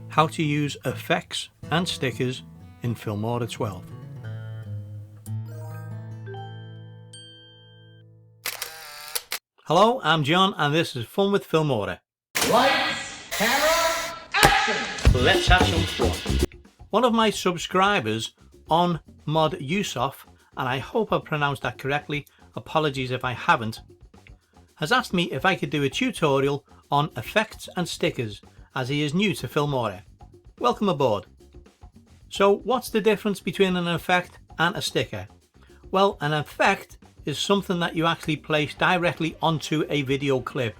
How to use effects and stickers in Filmora 12. Hello, I'm John and this is Fun with Filmora. Lights, camera, action! Let's have some fun. One of my subscribers on Mod Yusuf, and I hope I pronounced that correctly, apologies if I haven't, has asked me if I could do a tutorial on effects and stickers as he is new to Filmora. Welcome aboard. So what's the difference between an effect and a sticker? Well, an effect is something that you actually place directly onto a video clip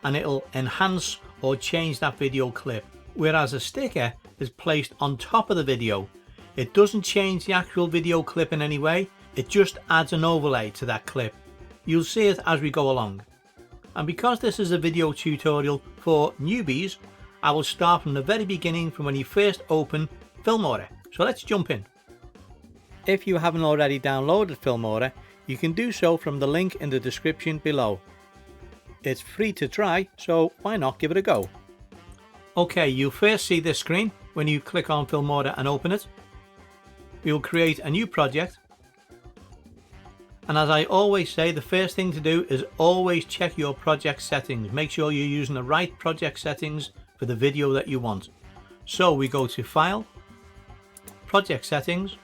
and it'll enhance or change that video clip, whereas a sticker is placed on top of the video. It doesn't change the actual video clip in any way, it just adds an overlay to that clip. You'll see it as we go along. And because this is a video tutorial for newbies, I will start from the very beginning, from when you first open Filmora. So let's jump in. If you haven't already downloaded Filmora, you can do so from the link in the description below. It's free to try, so why not give it a go? Okay, you'll first see this screen when you click on Filmora and open it. You'll create a new project. And as I always say, the first thing to do is always check your project settings. Make sure you're using the right project settings for the video that you want. So we go to File, Project Settings.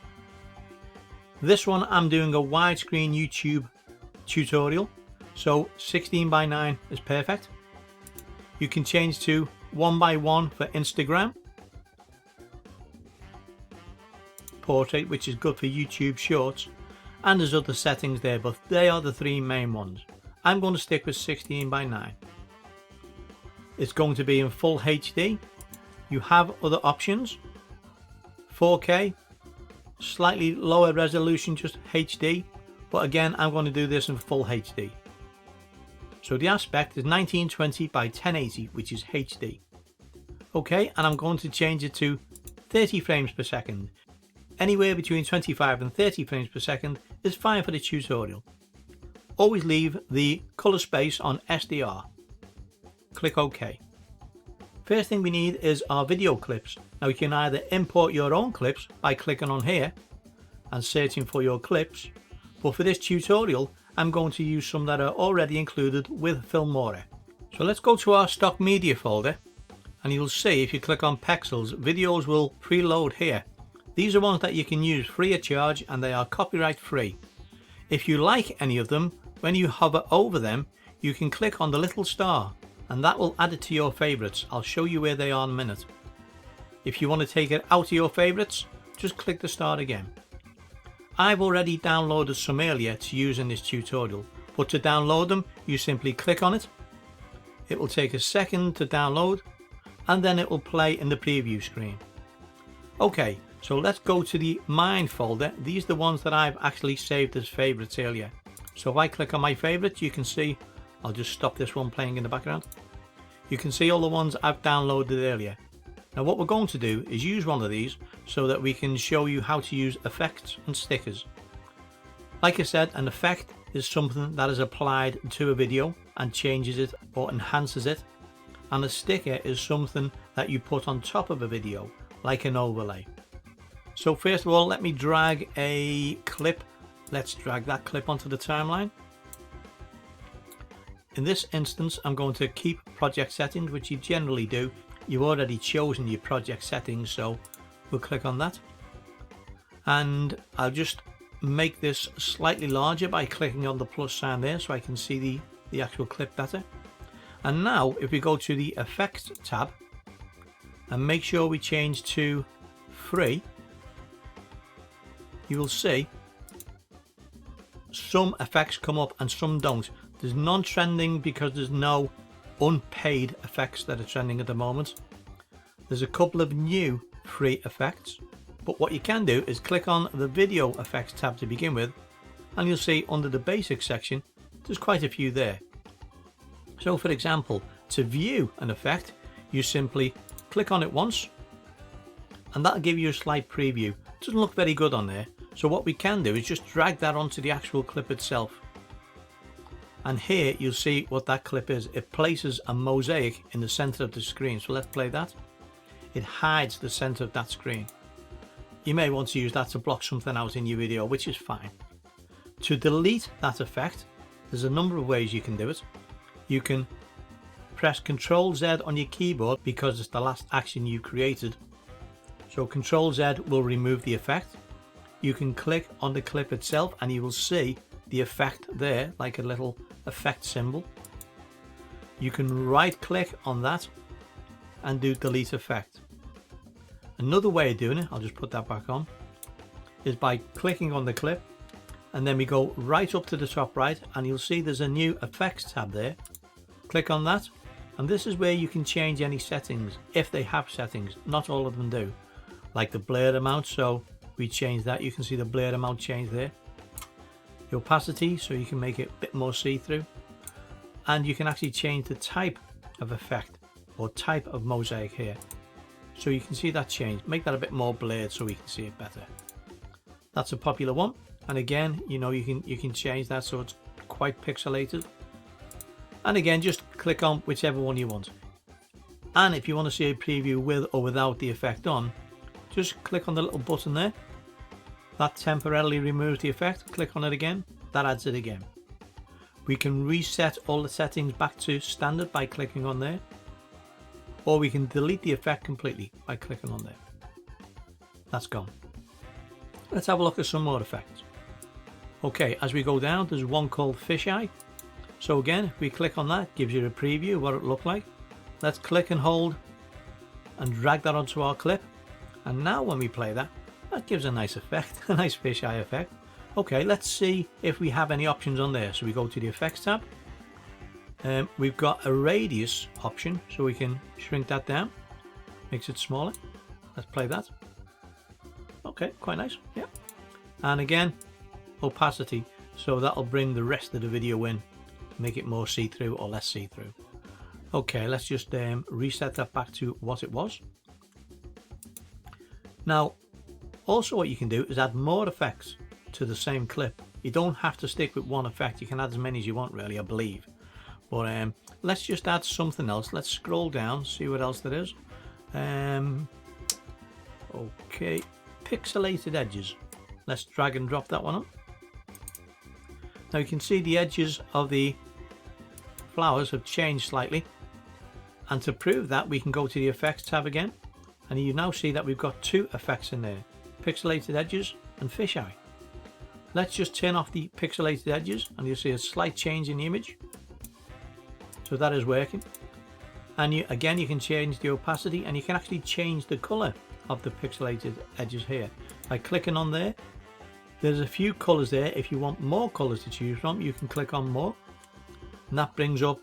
This one I'm doing a widescreen YouTube tutorial, so 16:9 is perfect. You can change to 1:1 for Instagram, Portrait, which is good for YouTube Shorts, and there's other settings there, but they are the three main ones. I'm going to stick with 16:9. It's going to be in full HD. You have other options, 4K, slightly lower resolution, just HD, but again I'm going to do this in full HD. So the aspect is 1920 by 1080, which is HD. Okay, and I'm going to change it to 30 frames per second. Anywhere between 25 and 30 frames per second is fine for the tutorial. Always leave the color space on SDR. Click OK. First thing we need is our video clips. Now you can either import your own clips by clicking on here and searching for your clips, but for this tutorial I'm going to use some that are already included with Filmora. So let's go to our stock media folder, and you'll see if you click on pixels, videos will preload here. These are ones that you can use free of charge and they are copyright free. If you like any of them, when you hover over them you can click on the little star and that will add it to your favourites. I'll show you where they are in a minute. If you want to take it out of your favourites, just click the star again. I've already downloaded some earlier to use in this tutorial, but to download them you simply click on it. It will take a second to download and then it will play in the preview screen. Okay, so let's go to the Mine folder. These are the ones that I've actually saved as favourites earlier. So if I click on my favourites, you can see, I'll just stop this one playing in the background. You can see all the ones I've downloaded earlier. Now what we're going to do is use one of these so that we can show you how to use effects and stickers. Like I said, an effect is something that is applied to a video and changes it or enhances it. And a sticker is something that you put on top of a video, like an overlay. So first of all, let me drag a clip. Let's drag that clip onto the timeline. In this instance, I'm going to keep project settings, which you generally do. You've already chosen your project settings, so we'll click on that. And I'll just make this slightly larger by clicking on the plus sign there so I can see the actual clip better. And now if we go to the Effects tab and make sure we change to free, you will see some effects come up and some don't. There's none trending because there's no unpaid effects that are trending at the moment. There's a couple of new free effects, but what you can do is click on the Video Effects tab to begin with, and you'll see under the Basics section there's quite a few there. So for example, to view an effect you simply click on it once and that'll give you a slight preview. It doesn't look very good on there, so what we can do is just drag that onto the actual clip itself. And here you'll see what that clip is. It places a mosaic in the center of the screen. So let's play that. it hides the center of that screen. You may want to use that to block something out in your video, which is fine. To delete that effect, there's a number of ways you can do it. You can press Ctrl Z on your keyboard because it's the last action you created. So Ctrl Z will remove the effect. You can click on the clip itself and you will see the effect there, like a little effect symbol. You can right click on that and do delete effect. Another way of doing it, I'll just put that back on, is by clicking on the clip, and then we go right up to the top right and you'll see there's a new effects tab there. Click on that, and this is where you can change any settings if they have settings. Not all of them do, like the blur amount, so we change that. You can see the blur amount change there. The opacity, so you can make it a bit more see-through, and you can actually change the type of effect or type of mosaic here, so you can see that change. Make that a bit more blurred so we can see it better. That's a popular one, and again, you know, you can change that so it's quite pixelated. And again, just click on whichever one you want. And if you want to see a preview with or without the effect on, just click on the little button there. That temporarily removes the effect. Click on it again, that adds it again. We can reset all the settings back to standard by clicking on there, or we can delete the effect completely by clicking on there. That's gone. Let's have a look at some more effects. Okay, as we go down, there's one called Fisheye. So again, if we click on that, it gives you a preview of what it looked like. Let's click and hold and drag that onto our clip. And now when we play that, that gives a nice effect, a nice fisheye effect. Okay, let's see if we have any options on there. So we go to the effects tab. We've got a radius option, so we can shrink that down, makes it smaller. Let's play that. Okay, quite nice, yeah. And again, opacity, so that'll bring the rest of the video in, make it more see-through or less see-through. Okay, let's just reset that back to what it was. Now, also what you can do is add more effects to the same clip. You don't have to stick with one effect, you can add as many as you want really, I believe. But let's just add something else. Let's scroll down, see what else there is. Okay, pixelated edges. Let's drag and drop that one up. Now you can see the edges of the flowers have changed slightly. And to prove that, we can go to the effects tab again. And you now see that we've got two effects in there, pixelated edges and fisheye. Let's just turn off the pixelated edges and you'll see a slight change in the image. So that is working. And again, you can change the opacity and you can actually change the color of the pixelated edges here. By clicking on there, there's a few colors there. If you want more colors to choose from, you can click on more. And that brings up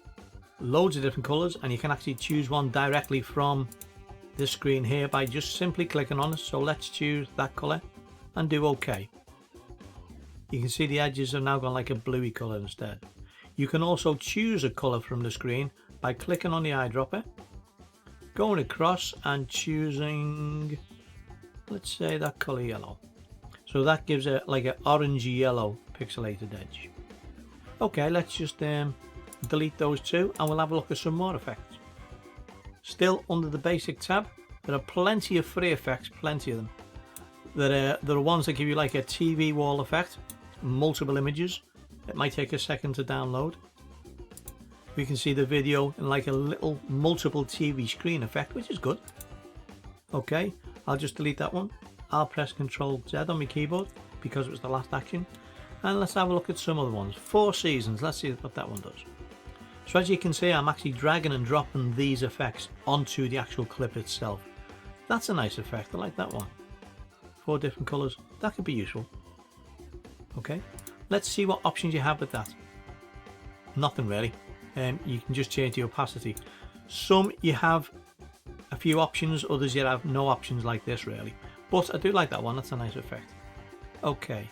loads of different colors, and you can actually choose one directly from this screen here by just simply clicking on it. So let's choose that color and do OK. You can see the edges have now gone like a bluey color instead. You can also choose a color from the screen by clicking on the eyedropper, going across and choosing, let's say, that color yellow. So that gives it like an orangey yellow pixelated edge. Okay, let's just delete those two and we'll have a look at some more effects. Still under the basic tab, there are plenty of free effects, plenty of them. There are ones that give you like a TV wall effect, multiple images. It might take a second to download. We can see the video in like a little multiple TV screen effect, which is good. Okay, I'll just delete that one. I'll press Ctrl Z on my keyboard because it was the last action. And let's have a look at some other ones. 4 seasons, let's see what that one does. So as you can see, I'm actually dragging and dropping these effects onto the actual clip itself. That's a nice effect, I like that one. 4 different colours, that could be useful. Okay, let's see what options you have with that. Nothing really. You can just change the opacity. Some you have a few options, others you have no options like this really. But I do like that one, that's a nice effect. Okay,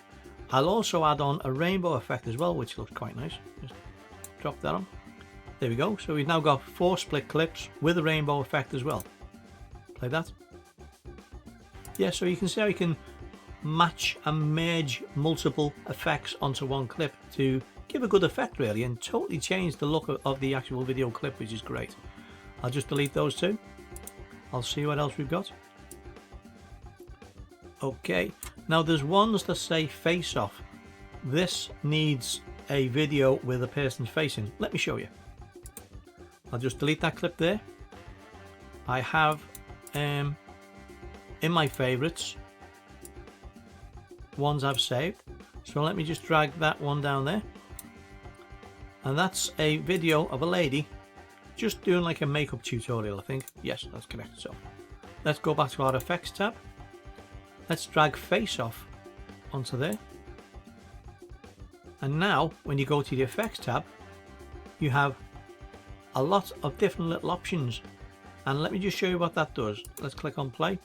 I'll also add on a rainbow effect as well, which looks quite nice. Just drop that on. There we go, so we've now got 4 split clips with a rainbow effect as well. Like that. Yeah, so you can see how you can match and merge multiple effects onto one clip to give a good effect really, and totally change the look of the actual video clip, which is great. I'll just delete those two. I'll see what else we've got. Okay, now there's ones that say face off. This needs a video with a person's face in. Let me show you. I'll just delete that clip there. I have in my favorites ones I've saved, so let me just drag that one down there, and that's a video of a lady just doing like a makeup tutorial, I think. Yes, that's correct. So let's go back to our effects tab. Let's drag face off onto there, and now when you go to the effects tab, you have a lot of different little options, and let me just show you what that does. Let's click on play.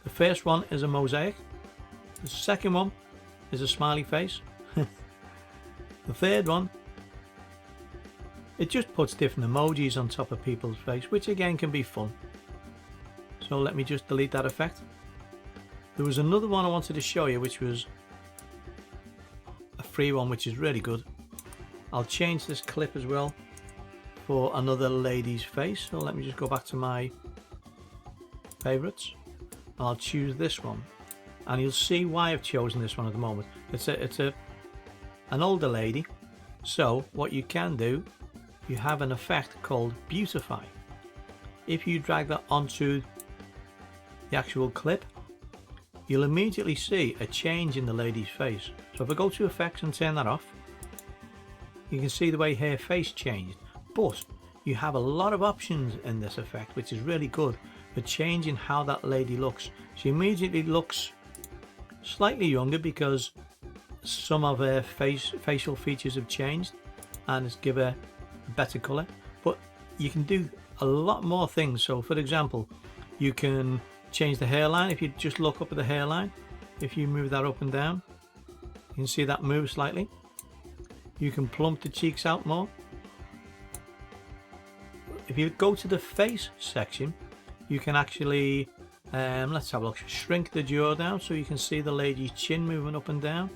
The first one is a mosaic. The second one is a smiley face. The third one, it just puts different emojis on top of people's face, which again can be fun. So let me just delete that effect. There was another one I wanted to show you, which was a free one, which is really good. I'll change this clip as well for another lady's face. So let me just go back to my favorites. I'll choose this one, and you'll see why I've chosen this one at the moment. It's an older lady. So what you can do, you have an effect called Beautify. If you drag that onto the actual clip, you'll immediately see a change in the lady's face. So if I go to effects and turn that off, you can see the way her face changed. But you have a lot of options in this effect, which is really good for changing how that lady looks. She immediately looks slightly younger because some of her facial features have changed, and it's give her a better colour. But you can do a lot more things. So for example, you can change the hairline. If you just look up at the hairline, if you move that up and down, you can see that move slightly. You can plump the cheeks out more. If you go to the face section, you can actually let's have a look, shrink the jaw down so you can see the lady's chin moving up and down.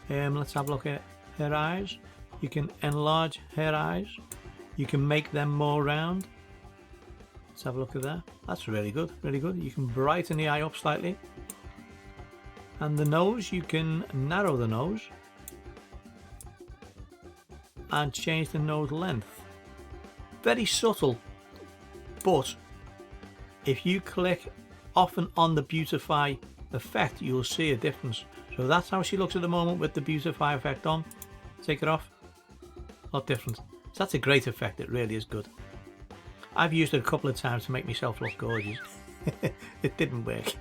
Let's have a look at her eyes. You can enlarge her eyes. You can make them more round. Let's have a look at that. That's really good, really good. You can brighten the eye up slightly. And the nose, you can narrow the nose and change the nose length. Very subtle, but if you click often on the Beautify effect, you'll see a difference. So that's how she looks at the moment with the Beautify effect on. Take it off, a lot different. So that's a great effect, it really is good. I've used it a couple of times to make myself look gorgeous. It didn't work.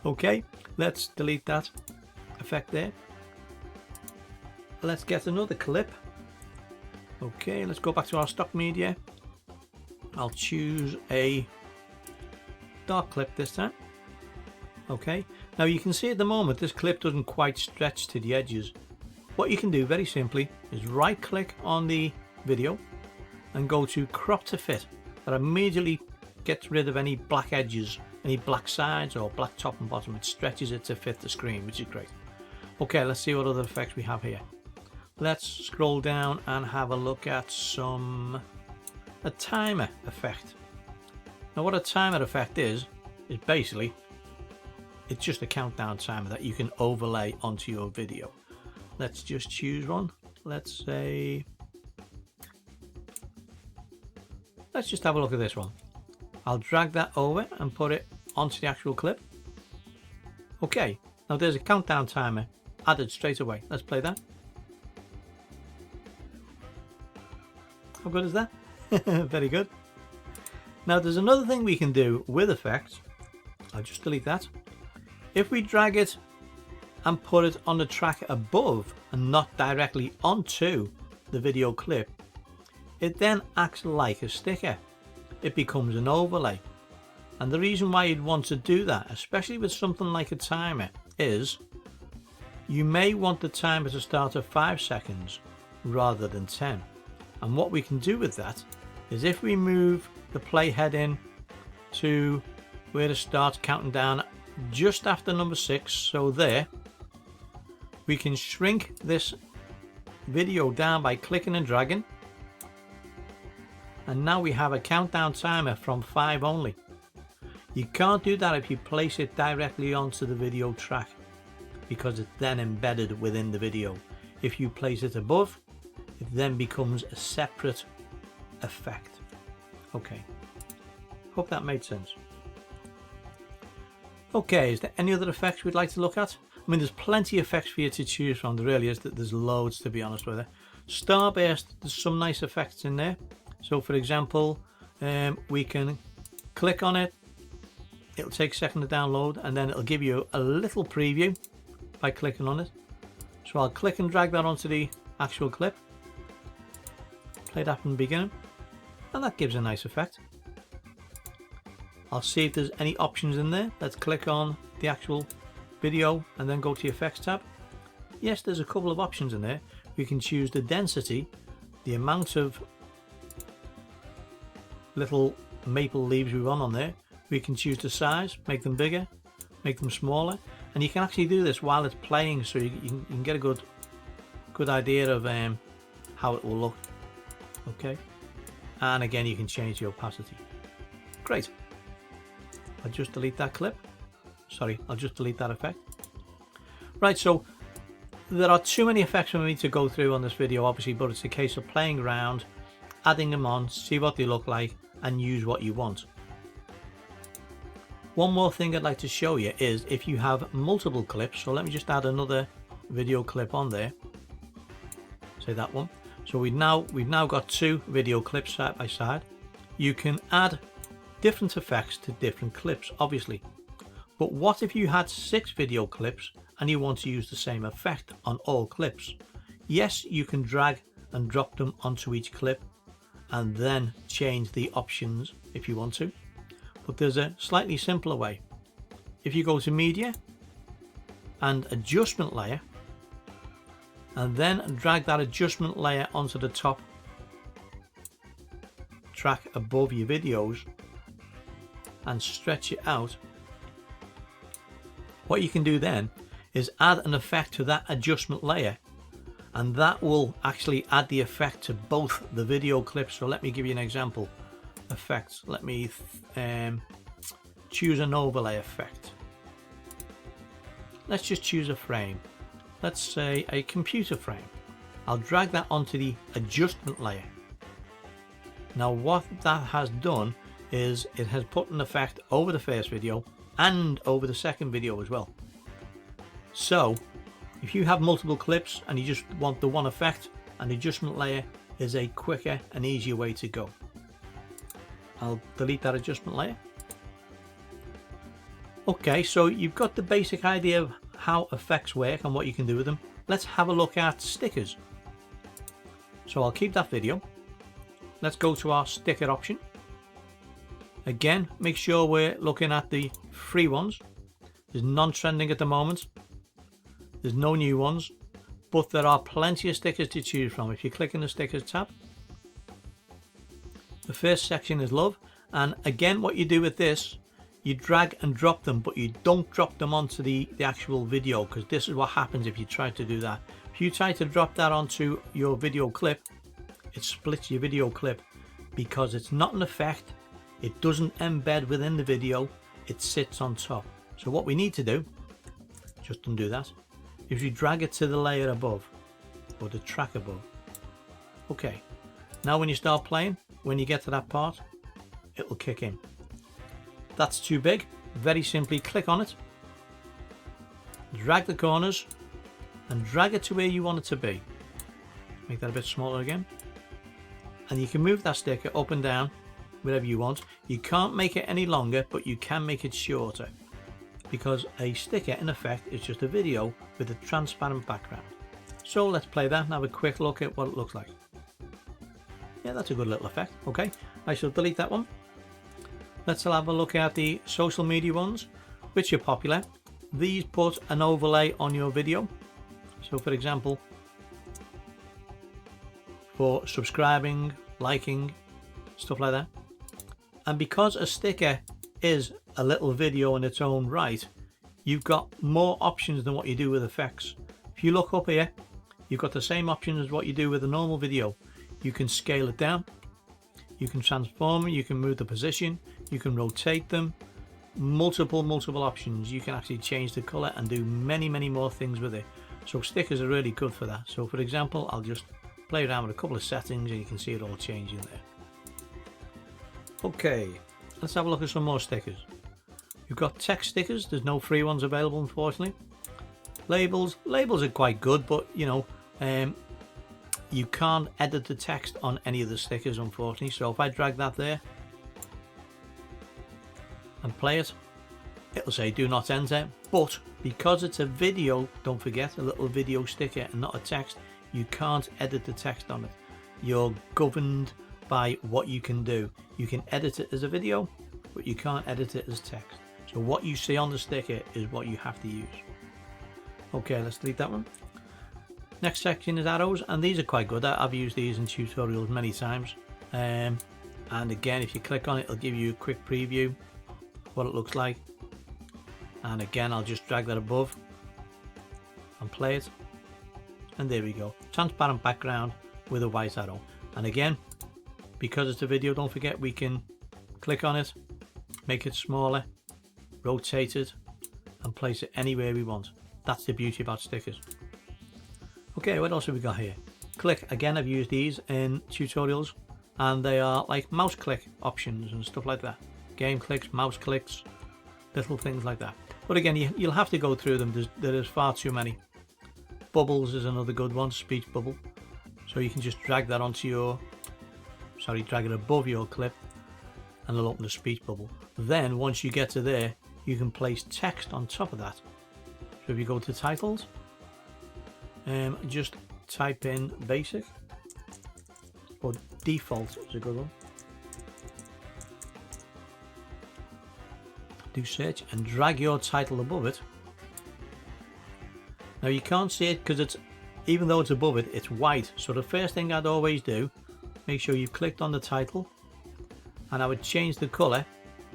Okay, let's delete that effect there. Let's get another clip. Okay, let's go back to our stock media. I'll choose a dark clip this time. Okay, now you can see at the moment this clip doesn't quite stretch to the edges. What you can do very simply is right click on the video and go to crop to fit. That immediately gets rid of any black edges, any black sides or black top and bottom. It stretches it to fit the screen, which is great. Okay, let's see what other effects we have here. Let's scroll down and have a look at a timer effect. Now what a timer effect is basically, it's just a countdown timer that you can overlay onto your video. Let's just choose one. Let's just have a look at this one. I'll drag that over and put it onto the actual clip. Okay, now there's a countdown timer added straight away. Let's play that. How good is that? Very good. Now there's another thing we can do with effects. I'll just delete that. If we drag it and put it on the track above and not directly onto the video clip, it then acts like a sticker. It becomes an overlay. And the reason why you'd want to do that, especially with something like a timer, is you may want the timer to start at 5 seconds rather than 10. And what we can do with that is if we move the playhead in to where it starts counting down just after number 6, so there, we can shrink this video down by clicking and dragging. and now we have a countdown timer from 5 only. You can't do that if you place it directly onto the video track, because it's then embedded within the video. If you place it above, it then becomes a separate effect. Okay, hope that made sense. Okay, is there any other effects we'd like to look at? I mean, there's plenty of effects for you to choose from. There really is. There's loads, to be honest with you. Starburst, there's some nice effects in there. So for example, we can click on it. It'll take a second to download, and then it'll give you a little preview by clicking on it. So I'll click and drag that onto the actual clip. Play that from the beginning, and that gives a nice effect. I'll see if there's any options in there. Let's click on the actual video and then go to the effects tab. Yes, there's a couple of options in there. We can choose the density, the amount of little maple leaves we want on there. We can choose the size, make them bigger, make them smaller, and you can actually do this while it's playing, so you can get a good idea of how it will look. Okay, and again you can change the opacity. Great. I'll just delete that clip. Sorry, I'll just delete that effect. Right, so there are too many effects for me to go through on this video, obviously, but it's a case of playing around, adding them on, see what they look like, and use what you want. One more thing I'd like to show you is if you have multiple clips. So let me just add another video clip on there. Say that one. So we've now got 2 video clips side by side. You can add different effects to different clips, obviously. But what if you had 6 video clips and you want to use the same effect on all clips? Yes, you can drag and drop them onto each clip and then change the options if you want to. But there's a slightly simpler way. If you go to media and adjustment layer, and then drag that adjustment layer onto the top track above your videos and stretch it out, what you can do then is add an effect to that adjustment layer, and that will actually add the effect to both the video clips. So let me give you an example. Effects, let me choose an overlay effect. Let's just choose a frame. Let's say a computer frame. I'll drag that onto the adjustment layer. Now what that has done is it has put an effect over the first video and over the second video as well. So if you have multiple clips and you just want the one effect, an adjustment layer is a quicker and easier way to go. I'll delete that adjustment layer. Okay, so you've got the basic idea of how effects work and what you can do with them. Let's have a look at stickers. So I'll keep that video. Let's go to our sticker option. Again, make sure we're looking at the free ones. There's none trending at the moment. There's no new ones, but there are plenty of stickers to choose from. If you click in the stickers tab, the first section is love, and again what you do with this, you drag and drop them, but you don't drop them onto the actual video, because this is what happens if you try to do that. If you try to drop that onto your video clip, it splits your video clip because it's not an effect. It doesn't embed within the video, it sits on top. So what we need to do, just undo that, is you drag it to the layer above, or the track above. Okay, now when you start playing, when you get to that part, it will kick in. That's too big. Very simply click on it, drag the corners and drag it to where you want it to be. Make that a bit smaller again, and you can move that sticker up and down wherever you want. You can't make it any longer, but you can make it shorter, because a sticker in effect is just a video with a transparent background. So let's play that and have a quick look at what it looks like. Yeah, that's a good little effect. Okay, I shall delete that one. Let's have a look at the social media ones, which are popular. These put an overlay on your video. So for example, for subscribing, liking, stuff like that. And because a sticker is a little video in its own right, you've got more options than what you do with effects. If you look up here, you've got the same options as what you do with a normal video. You can scale it down, You can transform them, you can move the position, you can rotate them, multiple options. You can actually change the color and do many more things with it. So stickers are really good for that. So for example, I'll just play around with a couple of settings and you can see it all changing there. Okay, let's have a look at some more stickers. You've got text stickers. There's no free ones available, unfortunately. Labels are quite good, but you know, you can't edit the text on any of the stickers, unfortunately. So if I drag that there and play it, it'll say do not enter. But because it's a video, don't forget, a little video sticker and not a text, you can't edit the text on it. You're governed by what you can do. You can edit it as a video, but you can't edit it as text. So what you see on the sticker is what you have to use. Okay, let's delete that one. Next section is arrows, and these are quite good. I've used these in tutorials many times. And again, if you click on it, it'll give you a quick preview what it looks like. And again, I'll just drag that above and play it. And there we go. Transparent background with a white arrow. And again, because it's a video, don't forget we can click on it, make it smaller, rotate it, and place it anywhere we want. That's the beauty about stickers. Okay, what else have we got here? Click. Again, I've used these in tutorials, and they are like mouse click options and stuff like that. Game clicks, mouse clicks, little things like that. But again, you'll have to go through them. There is far too many. Bubbles is another good one, speech bubble. So you can just drag that onto drag it above your clip, and it'll open the speech bubble. Then once you get to there, you can place text on top of that. So if you go to titles, just type in basic, or default is a good one. Do search and drag your title above it. Now you can't see it because even though it's above it, it's white. So the first thing I'd always do, make sure you've clicked on the title, and I would change the color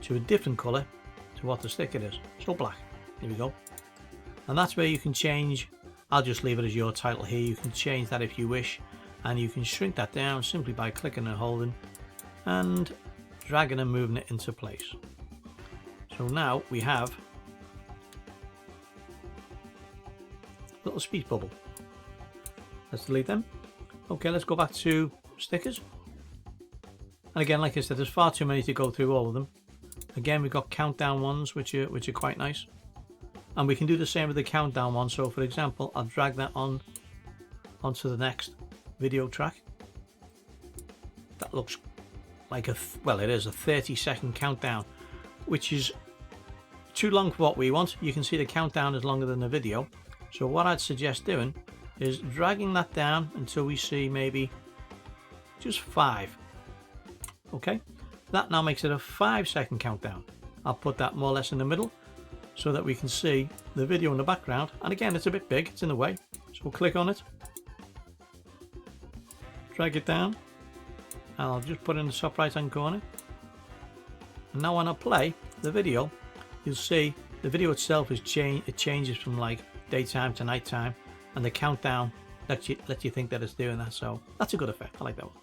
to a different color to what the sticker is. So black. Here we go. And that's where you can change. I'll just leave it as your title here. You can change that if you wish, and you can shrink that down simply by clicking and holding and dragging and moving it into place. So now we have a little speech bubble. Let's delete them. Okay, let's go back to stickers. And again, like I said, there's far too many to go through all of them. Again, we've got countdown ones, which are quite nice. And we can do the same with the countdown one. So for example, I'll drag that onto the next video track. That looks like it is a 30-second countdown, which is too long for what we want. You can see the countdown is longer than the video. So what I'd suggest doing is dragging that down until we see maybe just 5. Okay, that now makes it a 5-second countdown. I'll put that more or less in the middle so that we can see the video in the background. And again, it's a bit big, it's in the way. So we'll click on it, drag it down, and I'll just put it in the top right hand corner. And now when I play the video, you'll see the video itself is it changes from like daytime to nighttime, and the countdown lets you think that it's doing that. So that's a good effect. I like that one.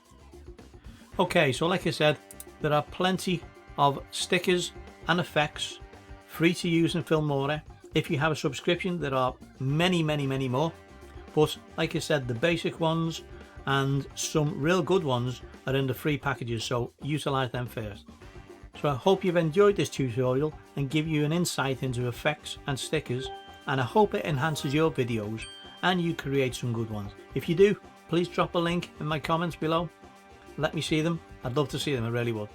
Okay, so like I said, there are plenty of stickers and effects free to use in Filmora. If you have a subscription, there are many more. But like I said, the basic ones and some real good ones are in the free packages, so utilize them first. So I hope you've enjoyed this tutorial and give you an insight into effects and stickers, and I hope it enhances your videos and you create some good ones. If you do, please drop a link in my comments below. Let me see them. I'd love to see them, I really would.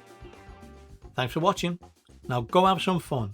Thanks for watching. Now go have some fun.